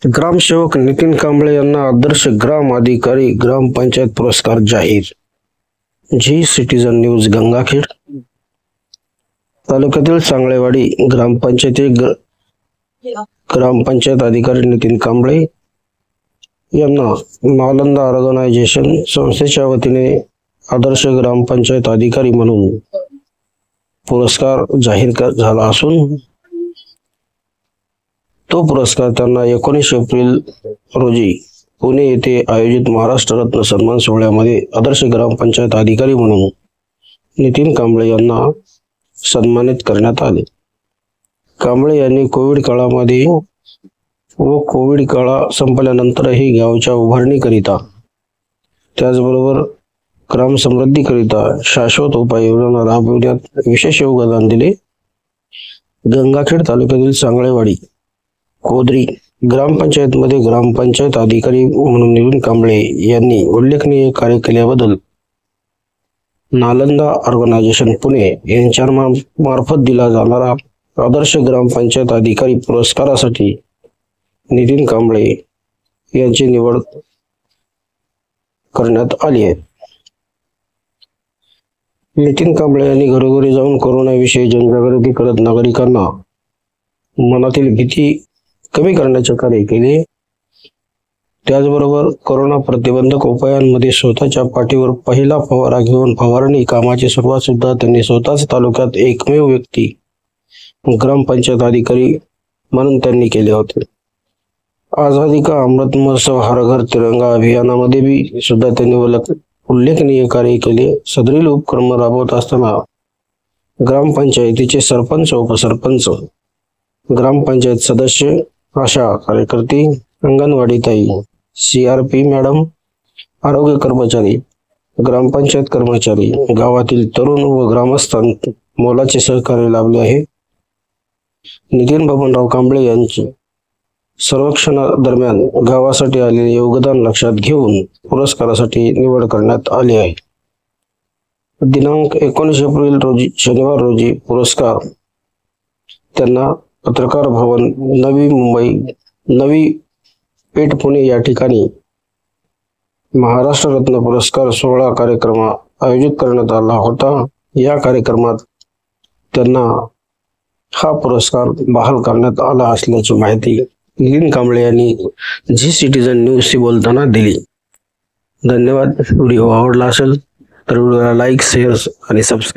ग्रामसेवक नितीन कांबळे यांना आदर्श ग्राम अधिकारी ग्रामपंचायत पुरस्कार जाहीर। Zee citizen news Gangakhed. तालुक्यातील सांगळेवाडी ग्रामपंचायत अधिकारी नितीन कांबळे यांना नालंदा ऑर्गनायझेशन संस्थेच्या वतीने आदर्श ग्रामपंचायत अधिकारी म्हणून पुरस्कार जाहीर झाला असून तो पुरस्कार त्यांना 19 एप्रिल रोजी पुणे येथे आयोजित महाराष्ट्र रत्न सन्मान सोहळ्यामध्ये आदर्श ग्रामपंचायत अधिकारी म्हणून नितीन कांबळे यांना सन्मानित करण्यात आले। कांबळे यांनी कोविड काळामध्ये व कोविड काळ संपल्यानंतरही गावच्या उभारणीकरिता त्याचबरोबर ग्राम समृद्धीकरिता शाश्वत उपाययोजना राबविण्यात विशेष योगदान दिले। गंगाखेड तालुक्यातील सांगळेवाडी कोदरी ग्रामपंचायत मध्ये ग्रामपंचायत अधिकारी म्हणून नितीन कांबळे यांनी उल्लेखनीय कार्य केल्याबद्दल नालंदा ऑर्गनायझेशन पुणे यांच्या मार्फत दिला जाणारा आदर्श ग्रामपंचायत अधिकारी पुरस्कारासाठी नितीन कांबळे यांची निवड करण्यात आली आहे। नितीन कांबळे यांनी घरोघरी जाऊन कोरोनाविषयी जनजागृती करत नागरिकांना मनातील भीती कमी करण्याचे कार्य केले। त्याचबरोबर कोरोना प्रतिबंधक उपायांमध्ये स्वतःच्या पाठीवर पहिला फवारा घेऊन फवारणी कामाची सुरुवात सुद्धा त्यांनी स्वतःच तालुक्यात एकमेव व्यक्ती ग्रामपंचायत अधिकारी म्हणून त्यांनी केले होते। आझादी का अमृत महोत्सव हर घर तिरंगा अभियानामध्ये भी सुद्धा त्यांनी उल्लेखनीय कार्य केले। सदरील उपक्रम राबवत असताना ग्रामपंचायतीचे सरपंच उपसरपंच ग्रामपंचायत सदस्य आशा कार्यकर्ती अंगणवाडी ताई CRP मॅडम आरोग्य कर्मचारी ग्रामपंचायत कर्मचारी गावातील तरुण व ग्रामस्थांना मोलाचे सहकार्य लाभले आहे। नितीन बबनराव कांबळे यांचे सर्वेक्षणादरम्यान गावासाठी आलेले योगदान लक्षात घेऊन पुरस्कारासाठी निवड करण्यात आली आहे। दिनांक 19 एप्रिल रोजी शनिवार रोजी पुरस्कार त्यांना पत्रकार भवन नवी मुंबई नवी पेठ पुणे या ठिकाणी महाराष्ट्र रत्न पुरस्कार सोहळा कार्यक्रम आयोजित करण्यात आला होता। या कार्यक्रमात त्यांना हा पुरस्कार बहाल करण्यात आला असल्याची माहिती नितीन कांबळे यांनी झी सिटीजन न्यूजशी बोलताना दिली। धन्यवाद। व्हिडिओ आवडला असेल तर व्हिडिओला लाईक शेअर आणि सबस्क्राईब